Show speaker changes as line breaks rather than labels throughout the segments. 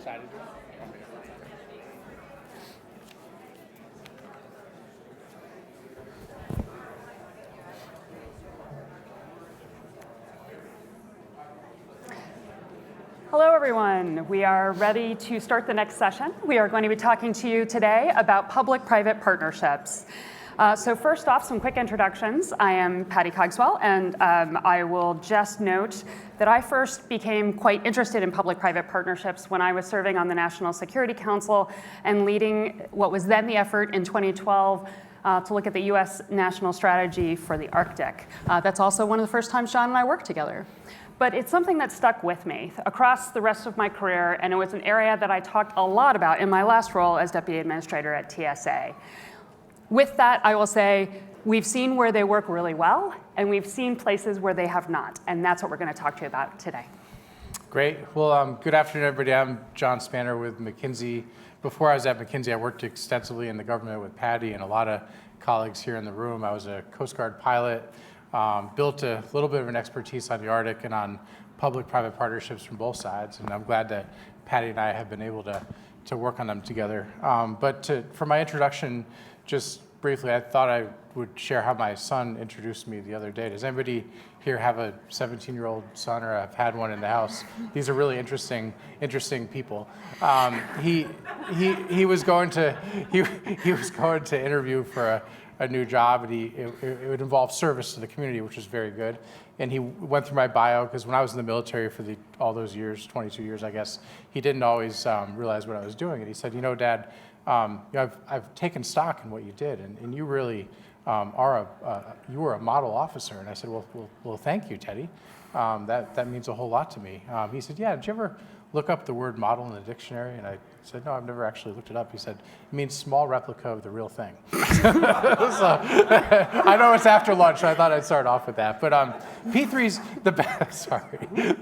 excited.
Hello, everyone. We are ready to start the next session. We are going to be talking to you today about public-private partnerships. So first off, some quick introductions. I am Patty Cogswell, and I will just note that I first became quite interested in public-private partnerships when I was serving on the National Security Council and leading what was then the effort in 2012 to look at the U.S. national strategy for the Arctic. That's also one of the first times John and I worked together. But it's something that stuck with me across the rest of my career, and it was an area that I talked a lot about in my last role as Deputy Administrator at TSA. With that, I will say we've seen where they work really well, and we've seen places where they have not, and that's what we're going to talk to you about today.
Great. Well, good afternoon, everybody. I'm John Spanner with McKinsey. Before I was at McKinsey, I worked extensively in the government with Patty and a lot of colleagues here in the room. I was a Coast Guard pilot. Built a little bit of an expertise on the Arctic and on public-private partnerships from both sides, and I'm glad that Patty and I have been able to work on them together. For my introduction, just briefly, I thought I would share how my son introduced me the other day. Does anybody here have a 17-year-old son, or have had one in the house? These are really interesting people. He was going to interview for a new job, and it would involve service to the community, which was very good. And he went through my bio, because when I was in the military for all those years, 22 years, I guess, he didn't always realize what I was doing. And he said, Dad, I've taken stock in what you did, and you really you were a model officer. And I said, well, thank you, Teddy. That means a whole lot to me. He said, yeah, did you ever look up the word model in the dictionary? And I said, no, I've never actually looked it up. He said, it means small replica of the real thing. So, I know it's after lunch, so I thought I'd start off with that. But P3's the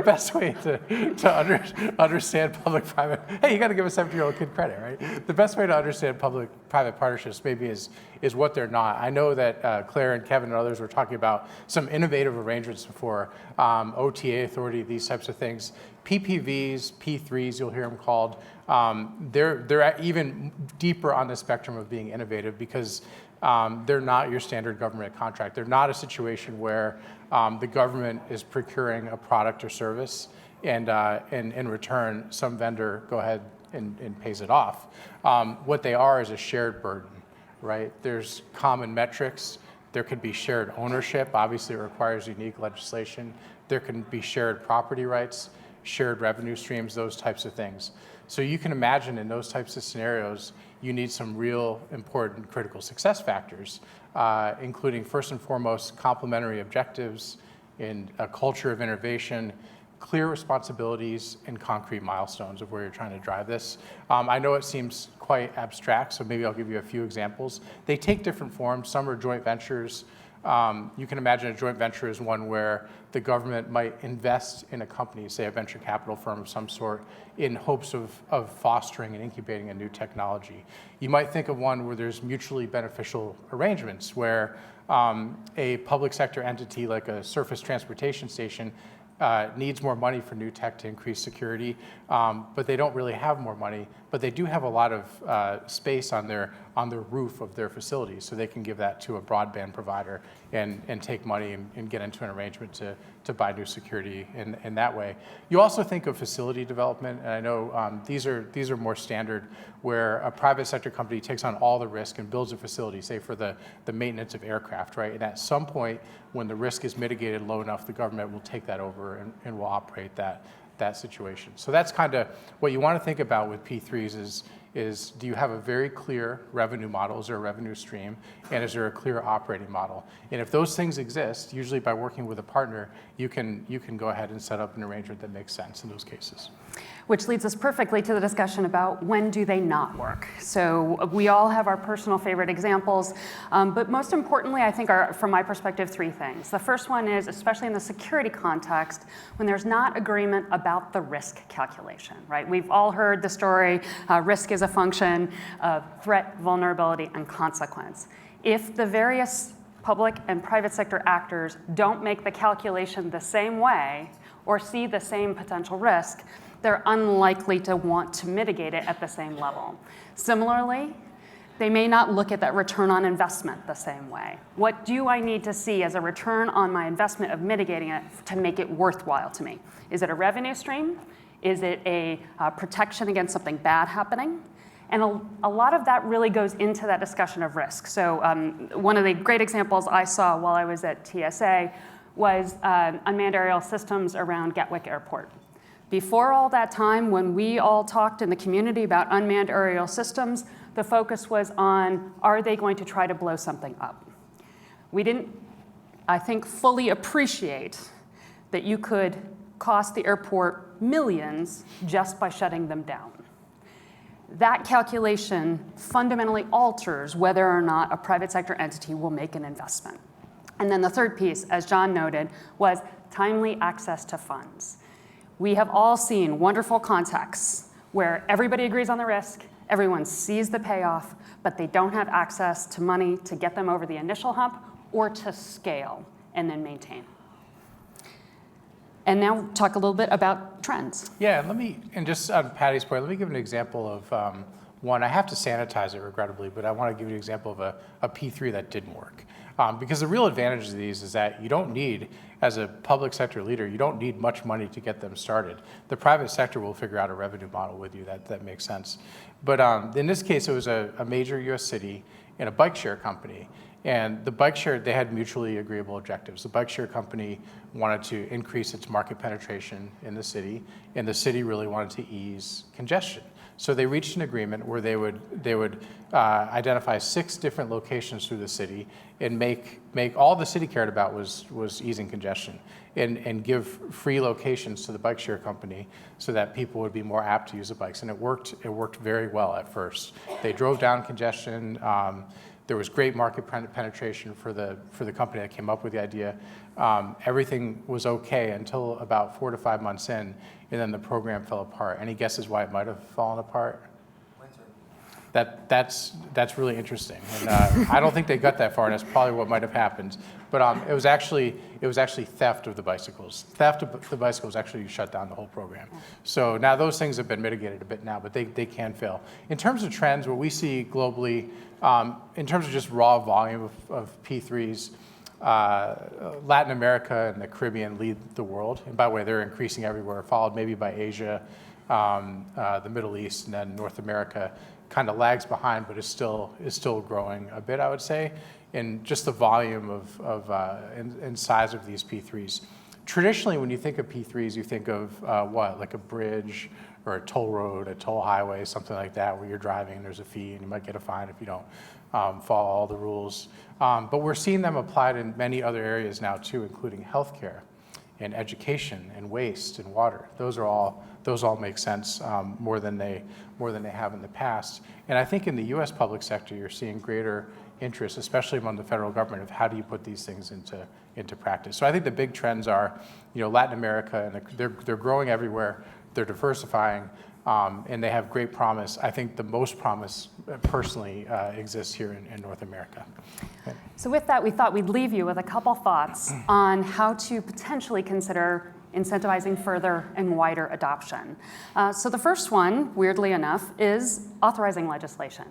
best way to understand public-private. Hey, you got to give a 17-year-old kid credit, right? The best way to understand public-private partnerships maybe is what they're not. I know that Claire and Kevin and others were talking about some innovative arrangements before, OTA authority, these types of things. PPVs, P3s, you'll hear them called. They're even deeper on the spectrum of being innovative, because they're not your standard government contract. They're not a situation where the government is procuring a product or service, and in return, some vendor go ahead and pays it off. What they are is a shared burden, right? There's common metrics. There could be shared ownership. Obviously, it requires unique legislation. There can be shared property rights, shared revenue streams, those types of things. So you can imagine in those types of scenarios, you need some real important critical success factors, including first and foremost complementary objectives, in a culture of innovation, clear responsibilities, and concrete milestones of where you're trying to drive this. I know it seems quite abstract, so maybe I'll give you a few examples. They take different forms. Some are joint ventures. You can imagine a joint venture is one where the government might invest in a company, say a venture capital firm of some sort, in hopes of fostering and incubating a new technology. You might think of one where there's mutually beneficial arrangements, where a public sector entity like a surface transportation station needs more money for new tech to increase security, but they don't really have more money, but they do have a lot of space on their roof of their facilities, so they can give that to a broadband provider and take money and get into an arrangement to buy new security in that way. You also think of facility development, and I know these are more standard, where a private sector company takes on all the risk and builds a facility, say for the maintenance of aircraft, right? And at some point, when the risk is mitigated low enough, the government will take that over and will operate that situation. So that's kind of what you want to think about with P3s is do you have a very clear revenue model? Is there a revenue stream? And is there a clear operating model? And if those things exist, usually by working with a partner, you can go ahead and set up an arrangement that makes sense in those cases.
Which leads us perfectly to the discussion about when do they not work. So we all have our personal favorite examples, but most importantly, I think are, from my perspective, three things. The first one is, especially in the security context, when there's not agreement about the risk calculation, right? We've all heard the story, risk is a function of threat, vulnerability, and consequence. If the various public and private sector actors don't make the calculation the same way or see the same potential risk, they're unlikely to want to mitigate it at the same level. Similarly, they may not look at that return on investment the same way. What do I need to see as a return on my investment of mitigating it to make it worthwhile to me? Is it a revenue stream? Is it a protection against something bad happening? And a lot of that really goes into that discussion of risk. So one of the great examples I saw while I was at TSA was unmanned aerial systems around Gatwick Airport. Before all that time, when we all talked in the community about unmanned aerial systems, the focus was on, are they going to try to blow something up? We didn't, I think, fully appreciate that you could cost the airport millions just by shutting them down. That calculation fundamentally alters whether or not a private sector entity will make an investment. And then the third piece, as John noted, was timely access to funds. We have all seen wonderful contexts where everybody agrees on the risk, everyone sees the payoff, but they don't have access to money to get them over the initial hump or to scale and then maintain. And now talk a little bit about trends.
Yeah, and just on Patty's point, let me give an example of one. I have to sanitize it regrettably, but I want to give you an example of a P3 that didn't work. Because the real advantage of these is that you don't need, as a public sector leader, you don't need much money to get them started. The private sector will figure out a revenue model with you that makes sense. But in this case, it was a major US city and a bike share company. And the bike share, they had mutually agreeable objectives. The bike share company wanted to increase its market penetration in the city, and the city really wanted to ease congestion. So they reached an agreement where they would identify 6 different locations through the city and make all the city cared about was easing congestion and give free locations to the bike share company so that people would be more apt to use the bikes. And it worked very well at first. They drove down congestion. There was great market penetration for the company that came up with the idea. Everything was okay until about 4 to 5 months in, and then the program fell apart. Any guesses why it might have fallen apart? Winter. That's really interesting. And I don't think they got that far, and that's probably what might have happened. But it was actually theft of the bicycles. Theft of the bicycles actually shut down the whole program. So now those things have been mitigated a bit now, but they can fail. In terms of trends, what we see globally, in terms of just raw volume of P3s, Latin America and the Caribbean lead the world. And by the way, they're increasing everywhere, followed maybe by Asia, the Middle East, and then North America kind of lags behind, but is still growing a bit, I would say, in just the volume and size of these P3s. Traditionally, when you think of P3s, you think of what, like a bridge or a toll road, a toll highway, something like that, where you're driving and there's a fee and you might get a fine if you don't follow all the rules. But we're seeing them applied in many other areas now too, including healthcare and education and waste and water. Those all make sense more than they have in the past. And I think in the U.S. public sector, you're seeing greater interest, especially among the federal government, of how do you put these things into practice. So I think the big trends are, Latin America, and they're growing everywhere. They're diversifying, and they have great promise. I think the most promise, personally, exists here in North America. Okay.
So with that, we thought we'd leave you with a couple thoughts on how to potentially consider incentivizing further and wider adoption. So the first one, weirdly enough, is authorizing legislation.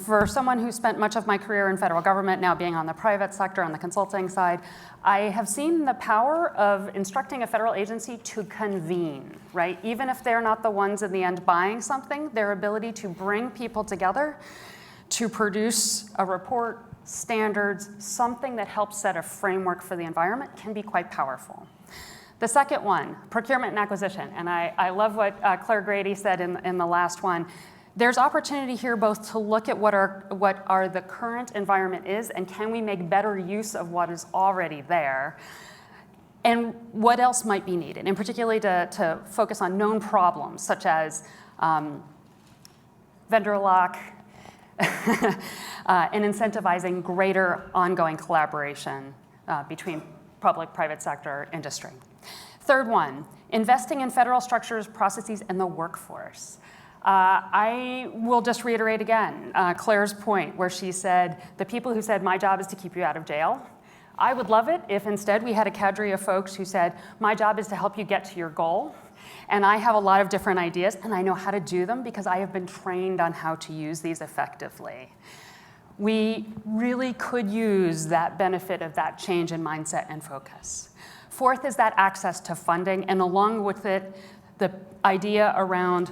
For someone who spent much of my career in federal government, now being on the private sector, on the consulting side, I have seen the power of instructing a federal agency to convene, right? Even if they're not the ones in the end buying something, their ability to bring people together to produce a report, standards, something that helps set a framework for the environment can be quite powerful. The second one, procurement and acquisition. And I love what Claire Grady said in the last one. There's opportunity here both to look at what the current environment is and can we make better use of what is already there, and what else might be needed, and particularly to focus on known problems such as vendor lock and incentivizing greater ongoing collaboration between public, private sector, industry. Third one, investing in federal structures, processes, and the workforce. I will just reiterate again Claire's point where she said, the people who said, my job is to keep you out of jail. I would love it if instead we had a cadre of folks who said, my job is to help you get to your goal. And I have a lot of different ideas, and I know how to do them because I have been trained on how to use these effectively. We really could use that benefit of that change in mindset and focus. Fourth is that access to funding, and along with it, the idea around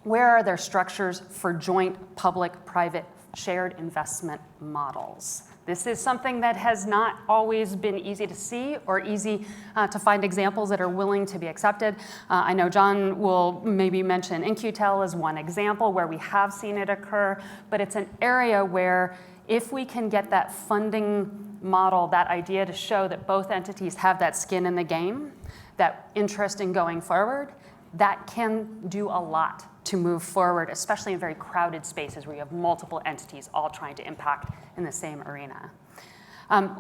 where are there structures for joint public-private shared investment models. This is something that has not always been easy to see or easy to find examples that are willing to be accepted. I know John will maybe mention In-Q-Tel as one example where we have seen it occur, but it's an area where if we can get that funding model, that idea to show that both entities have that skin in the game, that interest in going forward, that can do a lot to move forward, especially in very crowded spaces where you have multiple entities all trying to impact in the same arena.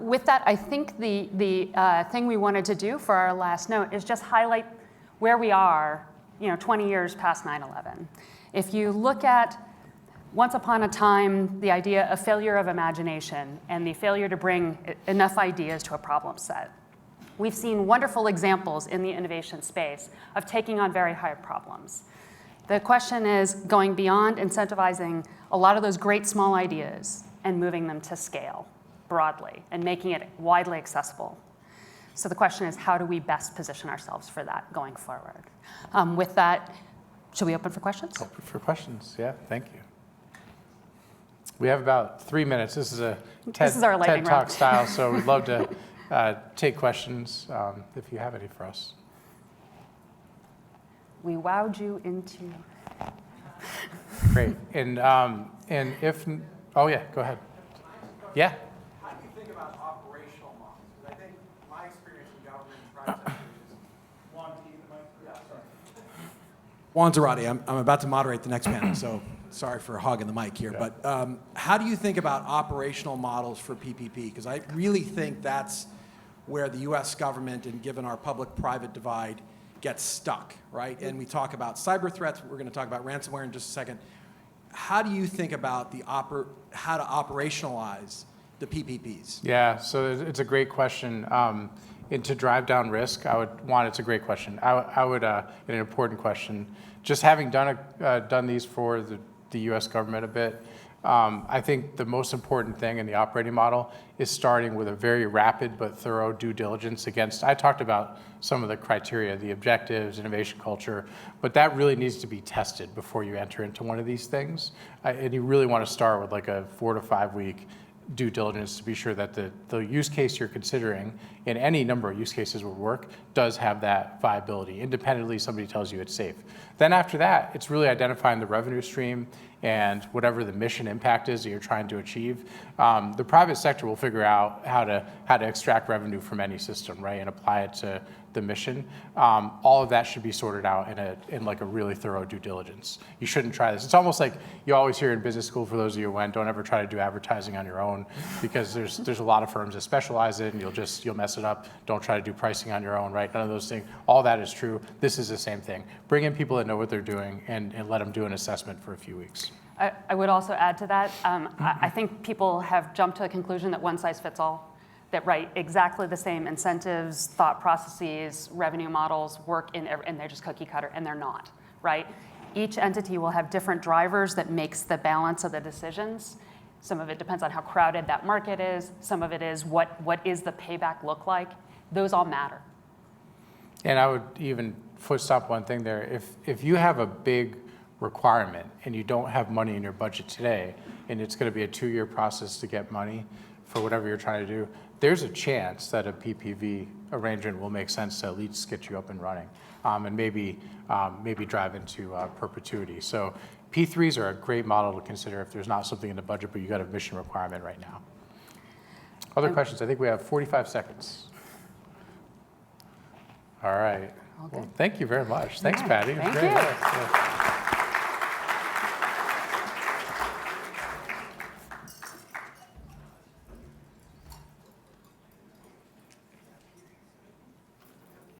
With that, I think the thing we wanted to do for our last note is just highlight where we are 20 years past 9/11. If you look at once upon a time, the idea of failure of imagination and the failure to bring enough ideas to a problem set. We've seen wonderful examples in the innovation space of taking on very hard problems. The question is going beyond incentivizing a lot of those great small ideas and moving them to scale broadly and making it widely accessible. So the question is, how do we best position ourselves for that going forward? With that, should we open for questions?
Open for questions, yeah, thank you. We have about 3 minutes. This is a TED Talk style, so we'd love to take questions if you have any for us.
We wowed you into.
Great. And if, oh yeah, go ahead. Yeah.
How do you think about operational models? Because I think my experience in government and private sector is Juan T. Juan Zarate. I'm about to moderate the next panel, so sorry for hogging the mic here. Yeah. But how do you think about operational models for PPP? Because I really think that's where the U.S. government, and given our public-private divide, gets stuck, right? And we talk about cyber threats. We're going to talk about ransomware in just a second. How do you think about how to operationalize the PPPs?
Yeah, so it's a great question. And to drive down risk, it's a great question. I would an important question. Just having done these for the U.S. government a bit, I think the most important thing in the operating model is starting with a very rapid but thorough due diligence against, I talked about some of the criteria, the objectives, innovation culture, but that really needs to be tested before you enter into one of these things. And you really want to start with like a 4 to 5 week due diligence to be sure that the use case you're considering, in any number of use cases would work, does have that viability. Independently, somebody tells you it's safe. Then after that, it's really identifying the revenue stream and whatever the mission impact is that you're trying to achieve. The private sector will figure out how to extract revenue from any system, right, and apply it to the mission. All of that should be sorted out in like a really thorough due diligence. You shouldn't try this. It's almost like you always hear in business school, for those of you who went, don't ever try to do advertising on your own, because there's a lot of firms that specialize in it, and you'll mess it up. Don't try to do pricing on your own, right? None of those things. All that is true. This is the same thing. Bring in people that know what they're doing and let them do an assessment for a few weeks.
I would also add to that, I think people have jumped to the conclusion that one size fits all, that exactly the same incentives, thought processes, revenue models work and they're just cookie cutter, and they're not, right? Each entity will have different drivers that makes the balance of the decisions. Some of it depends on how crowded that market is. Some of it is what is the payback look like. Those all matter.
And I would even foot stop one thing there. If you have a big requirement and you don't have money in your budget today, and it's going to be a 2-year process to get money for whatever you're trying to do, there's a chance that a PPV arrangement will make sense to at least get you up and running, and maybe drive into perpetuity. So P3s are a great model to consider if there's not something in the budget, but you got a mission requirement right now. Other questions? I think we have 45 seconds. All right. Well, thank you very much. Thanks, Patty. It was
Thank
great.
you.
Yeah.